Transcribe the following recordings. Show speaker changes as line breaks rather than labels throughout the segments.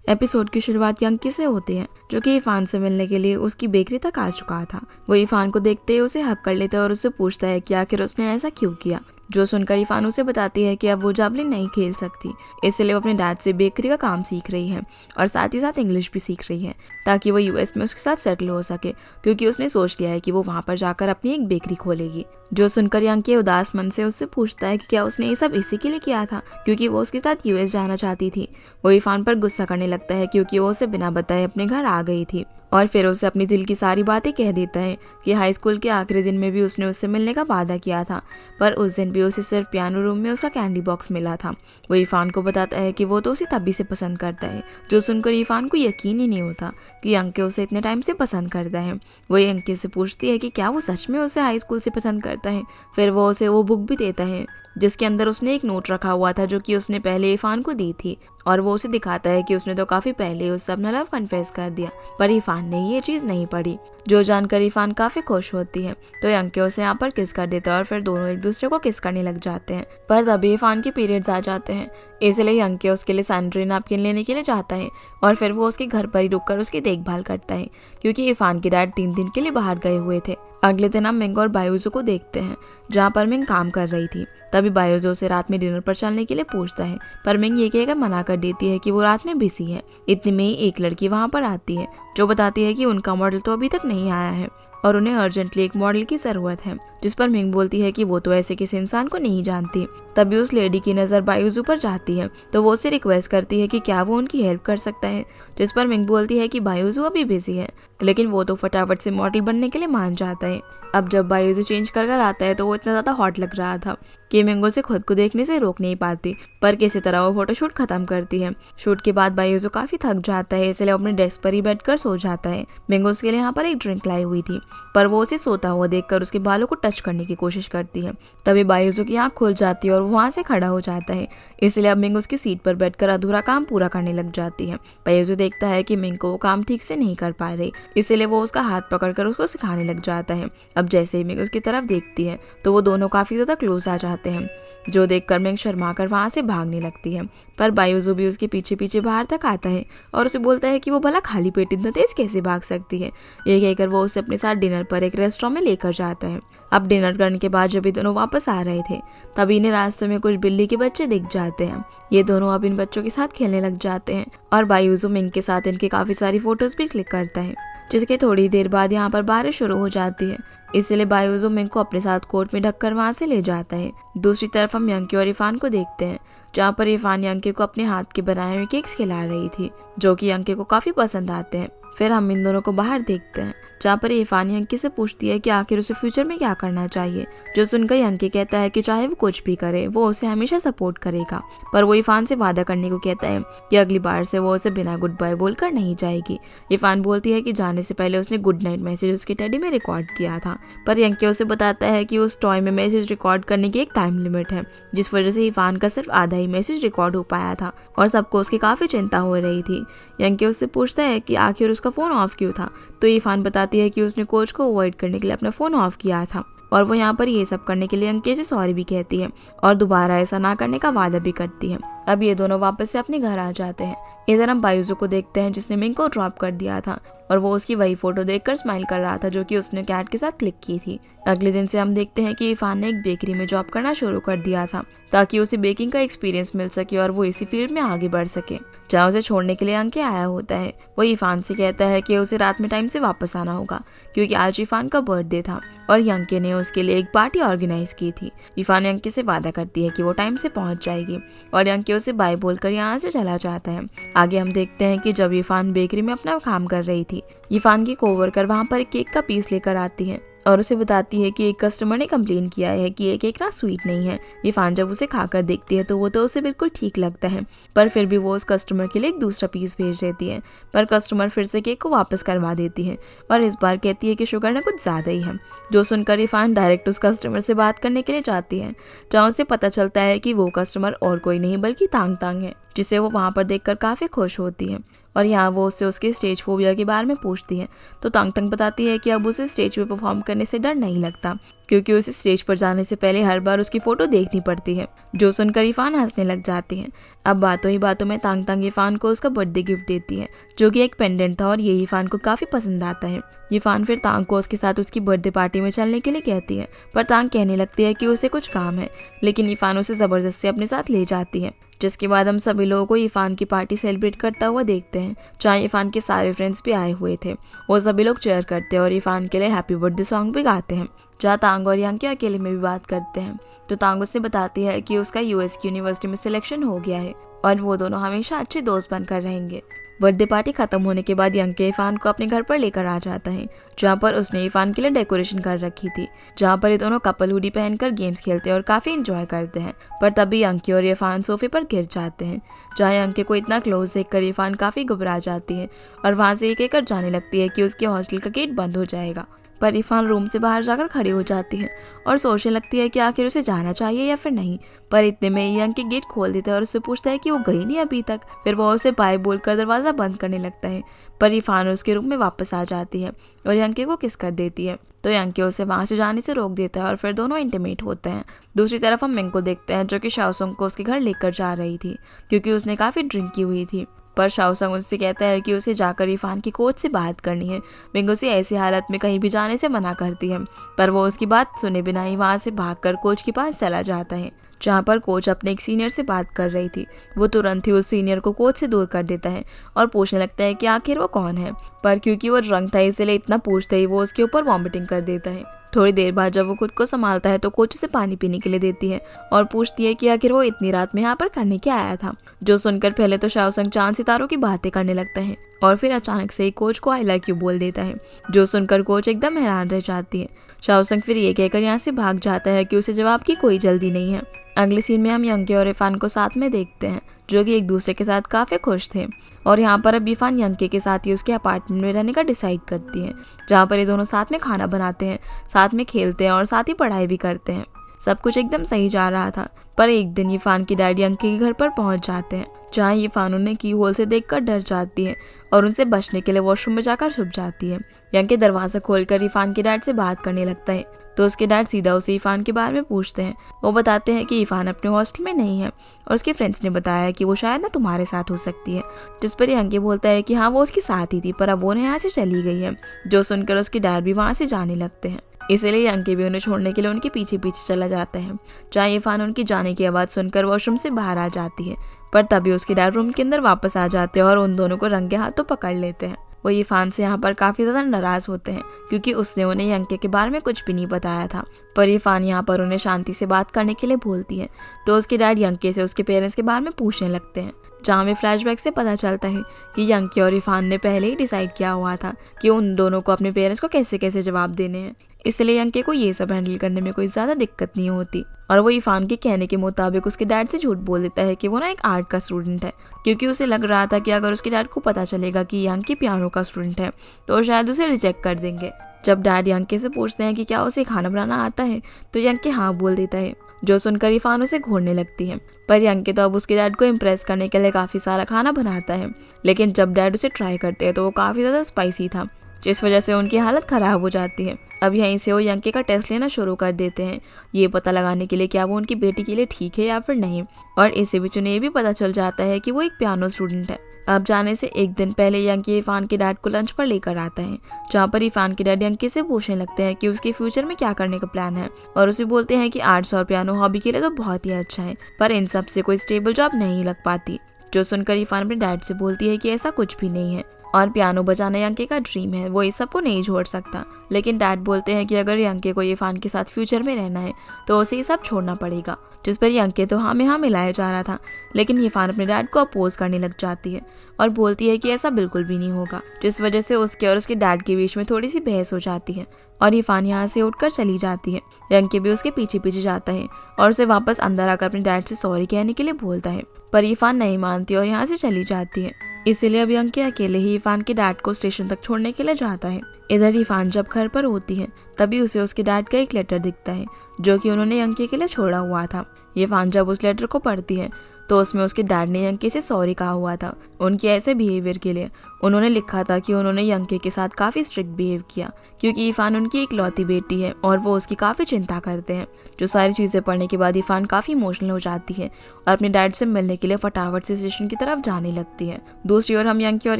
Episode की शुरुआत Yankee से होती है, जो कि इरफान से मिलने के लिए उसकी बेकरी तक आ चुका था। वो इरफान को देखते ही उसे हक कर लेता है और उससे पूछता है कि आखिर उसने ऐसा क्यों किया। जो सुनकर इरफान उसे बताती है कि अब वो जावलिन नहीं खेल सकती, इसलिए वो अपने डैड से बेकरी का काम सीख रही है और साथ ही साथ इंग्लिश भी सीख रही है, ताकि वो यूएस में उसके साथ सेटल हो सके, क्योंकि उसने सोच लिया है कि वो वहाँ पर जाकर अपनी एक बेकरी खोलेगी। जो सुनकर यंकी उदास मन से उससे पूछता है कि क्या उसने ये सब इसी के लिए किया था, क्योंकि वो उसके साथ यूएस जाना चाहती थी। वो इरफान पर गुस्सा करने लगता है क्योंकि वो उसे बिना बताए अपने घर आ गई थी, और फिर उसे अपनी दिल की सारी बातें कह देता है कि हाई स्कूल के आखिरी दिन में भी उसने उससे मिलने का वादा किया था, पर उस दिन भी उसे सिर्फ पियानो रूम में उसका कैंडी बॉक्स मिला था। वो इरफान को बताता है कि वो तो उसे तभी से पसंद करता है। जो सुनकर इरफान को यकीन ही नहीं होता कि अंके उसे इतने टाइम से पसंद करता है। वो अंके से पूछती है कि क्या वो सच में उसे हाई स्कूल से पसंद करता है। फिर वो उसे वो बुक भी देता है जिसके अंदर उसने एक नोट रखा हुआ था, जो कि उसने पहले इरफान को दी थी, और वो उसे दिखाता है कि उसने तो काफी पहले उससे अपना लव कन्फेस कर दिया, पर इरफान ने ये चीज नहीं पढ़ी। जो जानकर इरफान काफी खुश होती है, तो यंके उसे यहाँ पर किस कर देता है और फिर दोनों एक दूसरे को किस करने लग जाते हैं। पर तभी इरफान के पीरियड्स आ जाते हैं, इसलिए यंके उसके लिए सैनिटरी नैपकिन लेने के लिए जाता है और फिर वो उसके घर पर ही रुककर उसकी देखभाल करता है, क्योंकि इरफान के डैड 3 दिन के लिए बाहर गए हुए थे। अगले दिन हम मिंग और बायूजू को देखते हैं, जहाँ पर मिंग काम कर रही थी। तभी बायूजू उसे रात में डिनर पर चलने के लिए पूछता है, पर मिंग ये कहकर मना कर देती है कि वो रात में बिजी है। इतने में ही एक लड़की वहाँ पर आती है, जो बताती है कि उनका मॉडल तो अभी तक नहीं आया है और उन्हें अर्जेंटली एक मॉडल की जरूरत है, जिस पर मिंग बोलती है कि वो तो ऐसे किसी इंसान को नहीं जानती। तभी उस लेडी की नज़र बायूजू पर जाती है, तो वो उससे रिक्वेस्ट करती है कि क्या वो उनकी हेल्प कर सकता है, जिस पर मिंग बोलती है कि बायूजू अभी बिजी है, लेकिन वो तो फटाफट से मॉडल बनने के लिए मान जाता है। अब जब बायूजू चेंज कर आता है तो वो इतना ज़्यादा हॉट लग रहा था कि मिंग उसे खुद को देखने से रोक नहीं पाती, पर किसी तरह वो फोटोशूट खत्म करती है। शूट के बाद बायूजू काफ़ी थक जाता है, इसलिए अपने डेस्क पर ही बैठकर सो जाता है। मिंग उसके लिए यहाँ पर एक ड्रिंक लाई हुई थी, पर वो उसे सोता हुआ देखकर उसके बालों को टच करने की कोशिश करती है। तभी बायूजू की आँख खुल जाती है और वो वहाँ से खड़ा हो जाता है, इसलिए अब मिंग उसकी सीट पर बैठकर अधूरा काम पूरा करने लग जाती है। बायूजू देखता है कि मिंग को वो काम ठीक से नहीं कर पा रही, इसलिए वो उसका हाथ पकड़कर उसको सिखाने लग जाता है। अब जैसे ही मिंग उसकी तरफ देखती है तो वो दोनों काफी ज्यादा क्लोज आ जाते हैं, जो देखकर मिंग शर्मा कर वहां से भागने लगती है। पर बायूजू भी उसके पीछे पीछे बाहर तक आता है और उसे बोलता है कि वो भला खाली पेट इतना तेज कैसे भाग सकती है। ये कहकर वो उसे अपने साथ डिनर पर एक रेस्टोरेंट में लेकर जाता है। अब डिनर करने के बाद जब ये दोनों वापस आ रहे थे, तभी इन्हें रास्ते में कुछ बिल्ली के बच्चे दिख जाते हैं। ये दोनों अब इन बच्चों के साथ खेलने लग जाते हैं और बायूजू मिंग के साथ इनकी काफी सारी फोटोज भी क्लिक करता है। जिसके थोड़ी देर बाद यहाँ पर बारिश शुरू हो जाती है, इसलिए बायूजू मिंग को अपने साथ कोट में ढककर वहाँ से ले जाता है। दूसरी तरफ हम यंकी और इरफान को देखते हैं, जहाँ पर इरफान यंकी को अपने हाथ के बनाए हुए केक्स खिला रही थी, जो कि यंकी को काफी पसंद आते हैं। फिर हम इन दोनों को बाहर देखते हैं, जहाँ पर इरफान यंकी से पूछती है कि आखिर उसे फ्यूचर में क्या करना चाहिए। जो सुनकर यंकी कहता है कि चाहे वो कुछ भी करे, वो उसे हमेशा सपोर्ट करेगा, पर वो इरफान से वादा करने को कहता है कि अगली बार से वो उसे बिना गुड बाय बोलकर नहीं जाएगी। इरफान बोलती है कि जाने से पहले उसने गुड नाइट मैसेज उसके टेडी में रिकॉर्ड किया था, पर यंकी उसे बताता है कि उस टॉय में मैसेज रिकॉर्ड करने की एक टाइम लिमिट है, जिस वजह से इरफान का सिर्फ आधा ही मैसेज रिकॉर्ड हो पाया था और सबको उसकी काफी चिंता हो रही थी। यंकी उससे पूछता है कि आखिर उसका फोन ऑफ क्यों था, तो इरफान बताती है कि उसने कोच को अवॉइड करने के लिए अपना फोन ऑफ किया था, और वो यहाँ पर ये सब करने के लिए अंके से सॉरी भी कहती है और दोबारा ऐसा ना करने का वादा भी करती है। अब ये दोनों वापस से अपने घर आ जाते हैं। इधर हम बायूजू को देखते हैं, जिसने मिंग को ड्रॉप कर दिया था और वो उसकी वही फोटो देखकर स्माइल कर रहा था, जो कि उसने कैट के साथ क्लिक की थी। अगले दिन से हम देखते हैं कि इरफान ने एक बेकरी में जॉब करना शुरू कर दिया था, ताकि उसे बेकिंग का एक्सपीरियंस मिल सके और वो इसी फील्ड में आगे बढ़ सके। जहाँ उसे छोड़ने के लिए अंके आया होता है, वो इरफान से कहता है कि उसे रात में टाइम से वापस आना होगा, क्योंकि आज इरफान का बर्थडे था और यंके ने उसके लिए एक पार्टी ऑर्गेनाइज की थी। इरफान यंके से वादा करती है कि वो टाइम से पहुंच जाएगी और यंके उसे बाय बोलकर यहाँ से चला जाता है। आगे हम देखते हैं कि जब इरफान बेकरी में अपना काम कर रही थी, इरफान की कोवर्कर वहाँ पर एक केक का पीस लेकर आती है और उसे बताती है कि एक कस्टमर ने कंप्लेन किया है कि ये केक ना स्वीट नहीं है। इरफान जब उसे खाकर देखती है तो वो तो उसे बिल्कुल ठीक लगता है, पर फिर भी वो उस कस्टमर के लिए एक दूसरा पीस भेज देती है, पर कस्टमर फिर से केक को वापस करवा देती है और इस बार कहती है कि शुगर ना कुछ ज़्यादा ही है। जो सुनकर इरफान डायरेक्ट उस कस्टमर से बात करने के लिए जाती है, जहाँ उसे पता चलता है कि वो कस्टमर और कोई नहीं बल्कि तांग तांग है, जिसे वो वहाँ पर देखकर काफ़ी खुश होती है और यहाँ वो उससे उसके स्टेज फोबिया के बारे में पूछती है। तो तांग तंग बताती है कि अब उसे स्टेज पे परफॉर्म करने से डर नहीं लगता, क्योंकि उसे स्टेज पर जाने से पहले हर बार उसकी फोटो देखनी पड़ती है। जो सुनकर इरफान हंसने लग जाती है। अब बातों ही बातों में तांग तंग इरफान को उसका बर्थडे गिफ्ट देती है, जो कि एक पेंडेंट था, और ये इरफान को काफी पसंद आता है। इरफान फिर तांग को उसके साथ उसकी बर्थडे पार्टी में चलने के लिए कहती है, पर तांग कहने लगती है कि उसे कुछ काम है, लेकिन इरफान उसे जबरदस्ती अपने साथ ले जाती है। जिसके बाद हम सभी लोगों को इरफान की पार्टी सेलिब्रेट करता हुआ देखते हैं, जहाँ इरफान के सारे फ्रेंड्स भी आए हुए थे। वो सभी लोग चेयर करते हैं और इरफान के लिए हैप्पी बर्थडे सॉन्ग भी गाते हैं, जहाँ तांग और यांग के अकेले में भी बात करते हैं। तो तांग उससे बताती है कि उसका यूएस की यूनिवर्सिटी में सिलेक्शन हो गया है और वो दोनों हमेशा अच्छे दोस्त बनकर रहेंगे। बर्थडे पार्टी खत्म होने के बाद यंग के इरफान को अपने घर पर लेकर आ जाता है, जहाँ पर उसने इरफान के लिए डेकोरेशन कर रखी थी, जहाँ पर ये दोनों कपल हुडी पहनकर गेम्स खेलते हैं और काफी एंजॉय करते हैं। पर तभी यंग और इरफान सोफे पर गिर जाते हैं, जहाँ यंग को इतना क्लोज देखकर इरफान काफी घबरा जाती है और वहाँ से एक एक जाने लगती है कि उसके हॉस्टल का गेट बंद हो जाएगा। पर इरफान रूम से बाहर जाकर खड़ी हो जाती है और सोचने लगती है कि आखिर उसे जाना चाहिए या फिर नहीं। पर इतने में यंग के गेट खोल देता है और उससे पूछता है कि वो गई नहीं अभी तक। फिर वो उसे बाय बोलकर दरवाजा बंद करने लगता है, पर इरफान उसके रूम में वापस आ जाती है और यंग को किस कर देती है। तो यंग उसे वहां से जाने से रोक देता है और फिर दोनों इंटीमेट होते हैं। दूसरी तरफ हम मिंग को देखते हैं, जो कि शाओसंग को उसके घर लेकर जा रही थी, क्योंकि उसने काफी ड्रिंक की हुई थी। पर शाओसंग उससे कहता है कि उसे जाकर इरफान की कोच से बात करनी है। मिंग उसे ऐसी हालत में कहीं भी जाने से मना करती है, पर वो उसकी बात सुने बिना ही वहां से भागकर कोच के पास चला जाता है, जहाँ पर कोच अपने एक सीनियर से बात कर रही थी। वो तुरंत ही उस सीनियर को कोच से दूर कर देता है और पूछने लगता है कि आखिर वो कौन है। पर क्योंकि वो ड्रंक था, इसलिए इतना पूछते ही वो उसके ऊपर वॉमिटिंग कर देता है। थोड़ी देर बाद जब वो खुद को संभालता है तो कोच उसे पानी पीने के लिए देती है और पूछती है कि आखिर वो इतनी रात में यहाँ पर करने क्या आया था। जो सुनकर पहले तो शाओसंग चांद सितारों की बातें करने लगता है और फिर अचानक से ही कोच को आई लव यू बोल देता है, जो सुनकर कोच एकदम हैरान रह जाती है। शाओसंग फिर ये कहकर यहाँ से भाग जाता है कि उसे जवाब की कोई जल्दी नहीं है। अगले सीन में हम यंग और इरफान को साथ में देखते हैं, जो कि एक दूसरे के साथ काफी खुश थे। और यहाँ पर अब इरफान यंग के साथ ही उसके अपार्टमेंट में रहने का डिसाइड करती है, जहाँ पर ये दोनों साथ में खाना बनाते हैं, साथ में खेलते हैं और साथ ही पढ़ाई भी करते हैं। सब कुछ एकदम सही जा रहा था, पर एक दिन इरफान की डैडी यंग के घर पर पहुंच जाते हैं, जहाँ इरफान उन्हें की होल से देखकर डर जाती है और उनसे बचने के लिए वॉशरूम में जाकर छुप जाती है। यंग के दरवाजा खोलकर इरफान के डैड से बात करने लगता है, तो उसके डैड सीधा उसे इरफान के बारे में पूछते हैं। वो बताते हैं कि इरफान अपने हॉस्टल में नहीं है और उसके फ्रेंड्स ने बताया कि वो शायद ना तुम्हारे साथ हो सकती है। जिस पर यंग बोलता है कि हाँ, वो उसके साथ ही थी, पर अब वो यहाँ से चली गई है। जो सुनकर उसके डैड भी वहाँ से जाने लगते हैं, इसीलिए यंग भी उन्हें छोड़ने के लिए उनके पीछे पीछे चला जाता है। जहाँ इरफान उनकी जाने की आवाज़ सुनकर वॉशरूम से बाहर आ जाती है, पर तभी उसके डैड रूम के अंदर वापस आ जाते हैं और उन दोनों को रंगे हाथों पकड़ लेते हैं। वो इरफान से यहाँ पर काफी ज्यादा नाराज होते हैं, क्योंकि उसने उन्हें यंग के बारे में कुछ भी नहीं बताया था। पर इरफान यहाँ पर उन्हें शांति से बात करने के लिए बोलती है, तो उसके डैड यंग से उसके पेरेंट्स के बारे में पूछने लगते हैं, जहाँ में फ्लैशबैक से पता चलता है कि यंग और इरफान ने पहले ही डिसाइड किया हुआ था कि उन दोनों को अपने पेरेंट्स को कैसे कैसे जवाब देने हैं, इसलिए यंग को ये सब हैंडल करने में कोई ज्यादा दिक्कत नहीं होती। और वो इरफान के कहने के मुताबिक उसके डैड से झूठ बोल देता है कि वो ना एक आर्ट का स्टूडेंट है, क्योंकि उसे लग रहा था कि अगर उसके डैड को पता चलेगा कि यंग पियानो का स्टूडेंट है तो शायद उसे रिजेक्ट कर देंगे। जब डैड यंग से पूछते हैं कि क्या उसे खाना बनाना आता है, तो यंग हाँ बोल देता है, जो सुनकर इरफान उसे घूरने लगती है। पर यंग तो अब उसके डैड को इम्प्रेस करने के लिए काफी सारा खाना बनाता है, लेकिन जब डैड उसे ट्राई करते हैं तो वो काफी ज्यादा स्पाइसी था, जिस वजह से उनकी हालत खराब हो जाती है। अब यहीं से वो यंग का टेस्ट लेना शुरू कर देते हैं, ये पता लगाने के लिए क्या वो उनकी बेटी के लिए ठीक है या फिर नहीं। और इसी बीच उन्हें ये भी पता चल जाता है कि वो एक पियानो स्टूडेंट है। अब जाने से एक दिन पहले यंग इरफान के डैड को लंच पर लेकर आता है, जहाँ पर इरफान के डैड यंग से पूछने लगते हैं कि उसके फ्यूचर में क्या करने का प्लान है, और उसे बोलते हैं कि आर्ट्स और पियानो हॉबी के लिए तो बहुत ही अच्छा है, पर इन सब से कोई स्टेबल जॉब नहीं लग पाती। जो सुनकर इरफान अपने डैड से बोलती है कि ऐसा कुछ भी नहीं है और पियानो बजाना यंग का ड्रीम है, वो इस सब को नहीं छोड़ सकता। लेकिन डैड बोलते हैं कि अगर यंग को इरफान के साथ फ्यूचर में रहना है तो उसे ये सब छोड़ना पड़ेगा। जिस पर यंग तो हाँ में हाँ मिलाया जा रहा था, लेकिन इरफान अपने डैड को अपोज करने लग जाती है और बोलती है कि ऐसा बिल्कुल भी नहीं होगा, जिस वजह से उसके और उसके डैड के बीच में थोड़ी सी बहस हो जाती है और इरफान यहाँ से उठकर चली जाती है। यंग भी उसके पीछे पीछे जाता है और उसे वापस अंदर आकर अपने डैड से सॉरी कहने के लिए बोलता है, पर इरफान नहीं मानती और यहाँ से चली जाती है। इसीलिए अब यंग अकेले ही इरफान के डैड को स्टेशन तक छोड़ने के लिए जाता है। इधर इरफान जब घर पर होती है तभी उसे उसके डैड का एक लेटर दिखता है, जो कि उन्होंने यंग के लिए छोड़ा हुआ था। इरफान जब उस लेटर को पढ़ती है तो उसमें उसके डैड ने यंकी से सॉरी कहा हुआ था उनके ऐसे बिहेवियर के लिए। उन्होंने लिखा था कि उन्होंने यंकी के साथ काफ़ी स्ट्रिक्ट बिहेव किया क्योंकि इरफान उनकी इकलौती बेटी है और वो उसकी काफ़ी चिंता करते हैं। जो सारी चीज़ें पढ़ने के बाद इरफान काफ़ी इमोशनल हो जाती है और अपने डैड से मिलने के लिए फटाफट से स्टेशन की तरफ जाने लगती है। दूसरी ओर हम यंकी और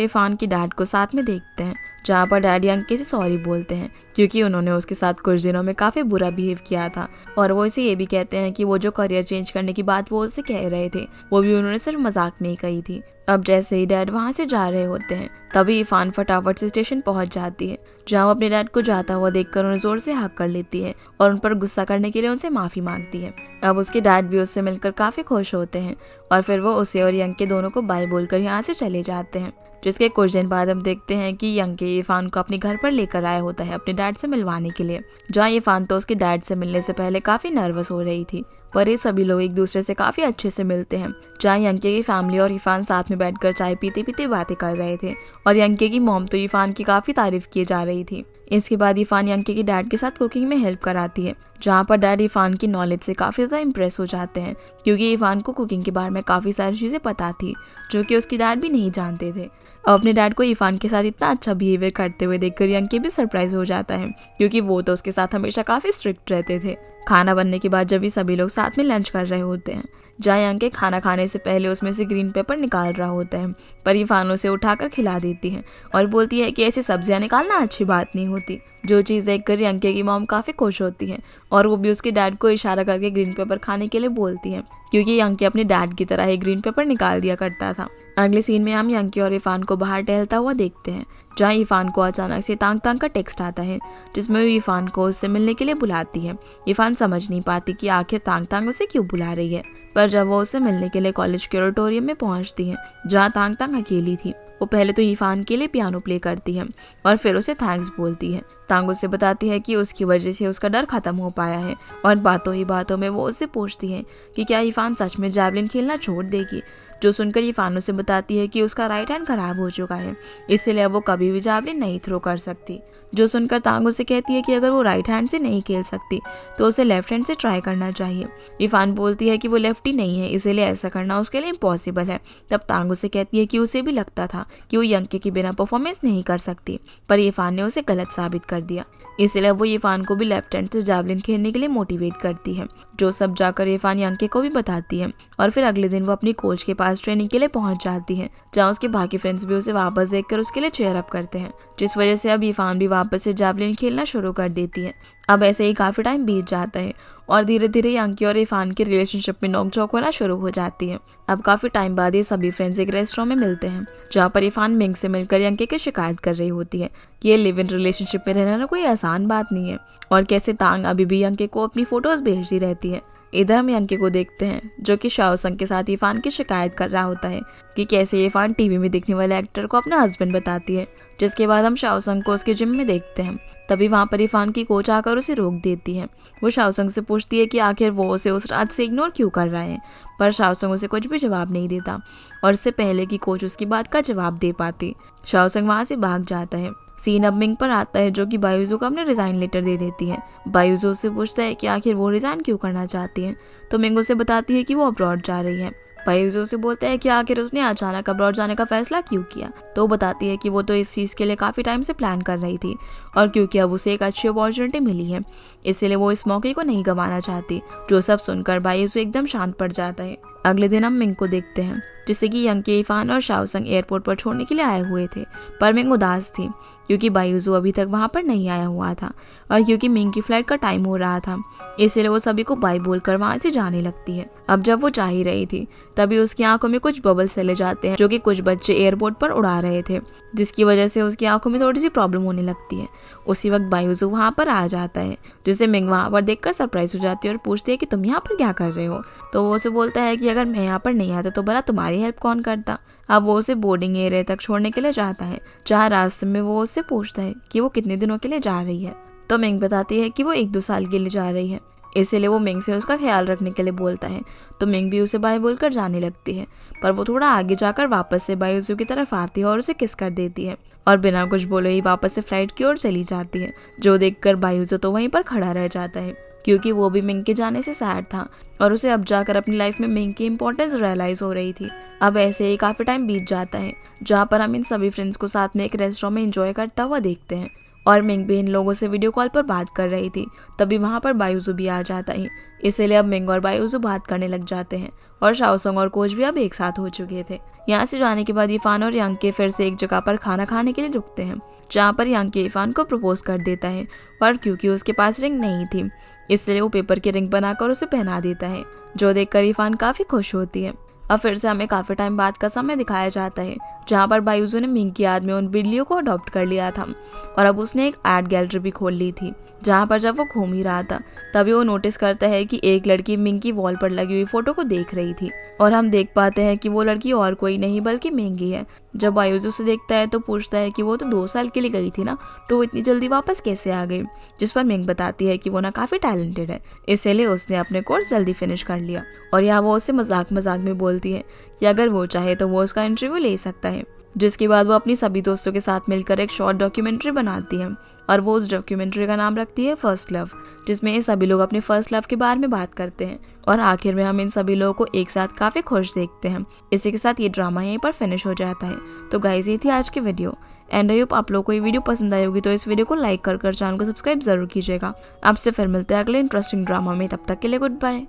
इरफान की डैड को साथ में देखते हैं, जहाँ पर डैड यंकी से सॉरी बोलते हैं क्योंकि उन्होंने उसके साथ कुछ दिनों में काफ़ी बुरा बिहेव किया था। और वो इसे ये भी कहते हैं कि वो जो करियर चेंज करने की बात वो उससे कह रहे थे वो भी उन्होंने सिर्फ मजाक में ही कही थी। अब जैसे ही डैड वहाँ से जा रहे होते हैं तभी इरफान फटाफट से स्टेशन पहुँच जाती है, जहाँ वो अपने डैड को जाता हुआ देखकर उन्हें जोर से हक कर लेती है और उन पर गुस्सा करने के लिए उनसे माफ़ी मांगती है। अब उसके डैड भी उससे मिलकर काफ़ी खुश होते हैं और फिर वो उसे और यंकी दोनों को बाय बोलकर यहाँ से चले जाते हैं। जिसके कुछ दिन बाद हम देखते हैं कि यंकी इरफान को अपने घर पर लेकर आया होता है अपने डैड से मिलवाने के लिए, जहाँ इरफान तो उसके डैड से मिलने से पहले काफ़ी नर्वस हो रही थी। पर ये सभी लोग एक दूसरे से काफ़ी अच्छे से मिलते हैं, जहाँ यंकी की फैमिली और इरफान साथ में बैठकर चाय पीते पीते बातें कर रहे थे और यंकी की मॉम तो इरफान की काफ़ी तारीफ की जा रही थी। इसके बाद इरफान यंकी के डैड के साथ कुकिंग में हेल्प कराती है, जहाँ पर डैड इरफान की नॉलेज से काफ़ी ज़्यादा इम्प्रेस हो जाते हैं क्योंकि इरफान को कुकिंग के बारे में काफ़ी सारी चीज़ें पता थी जो कि उसके डैड भी नहीं जानते थे। अब अपने डैड को इरफान के साथ इतना अच्छा बिहेवियर करते हुए देखकर यंकी भी सरप्राइज हो जाता है क्योंकि वो तो उसके साथ हमेशा काफ़ी स्ट्रिक्ट रहते थे। खाना बनने के बाद जब भी सभी लोग साथ में लंच कर रहे होते हैं, जहाँ यंकी खाना खाने से पहले उसमें से ग्रीन पेपर निकाल रहा होता है, पर इरफान उसे उठाकर खिला देती है और बोलती है कि ऐसी सब्जियां निकालना अच्छी बात नहीं होती। जो चीज़ देखकर यंकी की मॉम काफ़ी खुश होती है और वो भी उसके डैड को इशारा करके ग्रीन पेपर खाने के लिए बोलती है क्योंकि यंकी अपने डैड की तरह ही ग्रीन पेपर निकाल दिया करता था। अगले सीन में हम यंकी और इरफान को बाहर टहलता हुआ देखते हैं, जहाँ इरफान को अचानक से तांग तांग का टेक्स्ट आता है जिसमें वो इरफान को उससे मिलने के लिए बुलाती है। इरफान समझ नहीं पाती कि आखिर तांग तांग उसे क्यों बुला रही है, पर जब वो उससे मिलने के लिए कॉलेज के ऑडिटोरियम में पहुंचती है जहाँ तांग तांग अकेली थी, वो पहले तो इरफान के लिए पियानो प्ले करती है और फिर उसे थैंक्स बोलती है। तांग उससे बताती है कि उसकी वजह से उसका डर खत्म हो पाया है और बातों ही बातों में वो उससे पूछती है कि क्या इरफान सच में जैवलिन खेलना छोड़ देगी, जो सुनकर इरफान उसे बताती है कि उसका राइट हैंड खराब हो चुका है, इसलिए अब वो कभी भी जैवलिन नहीं थ्रो कर सकती। जो सुनकर तांग उसे कहती है कि अगर वो राइट हैंड से नहीं खेल सकती तो उसे लेफ्ट हैंड से ट्राई करना चाहिए। इरफान बोलती है कि वो लेफ्टी नहीं है, इसीलिए ऐसा करना उसके लिए इम्पॉसिबल है। तब तांग उसे कहती है कि उसे भी लगता था कि वो यंकी के बिना परफॉर्मेंस नहीं कर सकती, पर इरफान ने उसे गलत साबित कर दिया, इसलिए वो इरफान को भी लेफ्ट हैंड से जैवलिन खेलने के लिए मोटिवेट करती है। जो सब जाकर इरफान यंकी को भी बताती है और फिर अगले दिन वो अपनी कोच के पास ट्रेनिंग के लिए पहुंच जाती है, जहाँ उसके बाकी फ्रेंड्स भी उसे वापस देखकर उसके लिए चेयर अप करते हैं, जिस वजह से अब इरफान भी वापस से जैवलिन खेलना शुरू कर देती है। अब ऐसे ही काफ़ी टाइम बीत जाता है और धीरे धीरे यंकी और इरफान की रिलेशनशिप में नोकझोंक होना शुरू हो जाती है। अब काफ़ी टाइम बाद ये सभी फ्रेंड्स एक रेस्टोरेंट में मिलते हैं, जहाँ पर इरफान मिंग से मिलकर यंकी की शिकायत कर रही होती है कि ये लिव इन रिलेशनशिप में रहना कोई आसान बात नहीं है और कैसे तांग अभी भी यंकी को अपनी फोटोज भेजती रहती है। इधर हम यंकी को देखते हैं जो कि शाओसंग के साथ इरफान की शिकायत कर रहा होता है कि कैसे इरफान टीवी में दिखने वाले एक्टर को अपना हस्बैंड बताती है। जिसके बाद हम शाओसंग को उसके जिम में देखते हैं। तभी वहाँ पर इरफान की कोच आकर उसे रोक देती है। वो शाओसंग से पूछती है कि आखिर वो उसे उस रात से इग्नोर क्यों कर रहा है, पर शाओसंग उसे कुछ भी जवाब नहीं देता और इससे पहले कि कोच उसकी बात का जवाब दे पाती, शाओसंग वहाँ से भाग जाता है। सीन अब मिंग पर आता है, जो कि बायुजू को अपने रिजाइन लेटर दे देती है। बायुजू से पूछता है कि आखिर वो रिजाइन क्यों करना चाहती है, तो मिंग उसे बताती है कि वो अब्रॉड जा रही है। बायुजू से बोलता है कि आखिर उसने अचानक अब्रॉड जाने का फैसला क्यों किया, तो वो बताती है कि वो तो इस चीज़ के लिए काफ़ी टाइम से प्लान कर रही थी और क्योंकि अब उसे एक अच्छी अपॉर्चुनिटी मिली है इसलिए वो इस मौके को नहीं गंवाना चाहती। जो सब सुनकर बायुजू एकदम शांत पड़ जाता है। अगले दिन हम मिंग को देखते हैं, जिससे कि यंकी, इरफान और शाओसंग एयरपोर्ट पर छोड़ने के लिए आए हुए थे, पर मिंग उदास थी क्योंकि बायुजू अभी तक वहाँ पर नहीं आया हुआ था और क्योंकि मिंग की फ्लाइट का टाइम हो रहा था, इसलिए वो सभी को बाय बोलकर वहाँ से जाने लगती है। अब जब वो जा ही रही थी तभी उसकी आंखों में कुछ बबल्स चले जाते हैं, जो कि कुछ बच्चे एयरपोर्ट पर उड़ा रहे थे, जिसकी वजह से उसकी आंखों में थोड़ी सी प्रॉब्लम होने लगती है। उसी वक्त बायुजू वहाँ पर आ जाता है, जिसे मिंग वहाँ पर देखकर सरप्राइज हो जाती है और पूछती है कि तुम यहाँ पर क्या कर रहे हो, तो वो उसे बोलता है कि अगर मैं यहाँ पर नहीं आता तो भला तुम्हारी हेल्प कौन करता। अब वो उसे बोर्डिंग एरिया तक छोड़ने के लिए जाता है, जहाँ रास्ते में वो उससे पूछता है कि वो कितने दिनों के लिए जा रही है, तो मिंग बताती है कि वो 1-2 साल के लिए जा रही है, इसलिए वो मिंग से उसका ख्याल रखने के लिए बोलता है। तो मिंग भी उसे बाय बोलकर जाने लगती है, पर वो थोड़ा आगे जाकर वापस से बायुजू की तरफ आती है और उसे किस कर देती है और बिना कुछ बोले ही वापस से फ्लाइट की ओर चली जाती है। जो देखकर बायुजू तो वहीं पर खड़ा रह जाता है क्योंकि वो भी मिंग के जाने से सैड था और उसे अब जाकर अपनी लाइफ में मिंग की इम्पोर्टेंस रियलाइज हो रही थी। अब ऐसे ही काफी टाइम बीत जाता है जहाँ पर हम इन सभी फ्रेंड्स को साथ में एक रेस्टोरेंट में एंजॉय करता हुआ देखते हैं और मिंग भी इन लोगों से वीडियो कॉल पर बात कर रही थी। तभी वहाँ पर बायुजू भी आ जाता है, इसीलिए अब मिंग और बायुजू बात करने लग जाते हैं और शाओसंग और कोच भी अब एक साथ हो चुके थे। यहाँ से जाने के बाद इफान और यांके फिर से एक जगह पर खाना खाने के लिए रुकते हैं, जहाँ पर यांके इफान को प्रपोज कर देता है और क्योंकि उसके पास रिंग नहीं थी इसलिए वो पेपर की रिंग बनाकर उसे पहना देता है, जो देखकर इफान काफी खुश होती है। अब फिर से हमें काफी टाइम बाद का समय दिखाया जाता है जहाँ पर बायुजू ने मिंग की याद में उन बिल्लियों को अडॉप्ट कर लिया था और अब उसने एक आर्ट गैलरी भी खोल ली थी, जहाँ पर जब वो घूम ही रहा था तभी वो नोटिस करता है कि एक लड़की मिंग की वॉल पर लगी हुई फोटो को देख रही थी और हम देख पाते हैं कि वो लड़की और कोई नहीं बल्कि मिंग ही है। जब बायुजू से देखता है तो पूछता है कि वो तो 2 साल के लिए गई थी ना, तो वो इतनी जल्दी वापस कैसे आ गई। जिस पर मिंग बताती है कि वो ना काफी टैलेंटेड है, इसीलिए उसने अपने कोर्स जल्दी फिनिश कर लिया और यहाँ वो उसे मजाक मजाक में बोलती है कि अगर वो चाहे तो वो उसका इंटरव्यू ले सकता है। जिसके बाद वो अपनी सभी दोस्तों के साथ मिलकर एक शॉर्ट डॉक्यूमेंट्री बनाती है और वो उस डॉक्यूमेंट्री का नाम रखती है फर्स्ट लव, जिसमें ये सभी लोग अपने फर्स्ट लव के बारे में बात करते हैं और आखिर में हम इन सभी लोगों को एक साथ काफी खुश देखते हैं। इसी के साथ ये ड्रामा यहीं पर फिनिश हो जाता है। तो गाइस, ये थी आज की वीडियो एंड आई होप आप लोगों को ये वीडियो पसंद आई होगी, तो इस वीडियो को लाइक कर चैनल को सब्सक्राइब जरूर कीजिएगा। आपसे फिर मिलते हैं अगले इंटरेस्टिंग ड्रामा में, तब तक के लिए गुड बाय।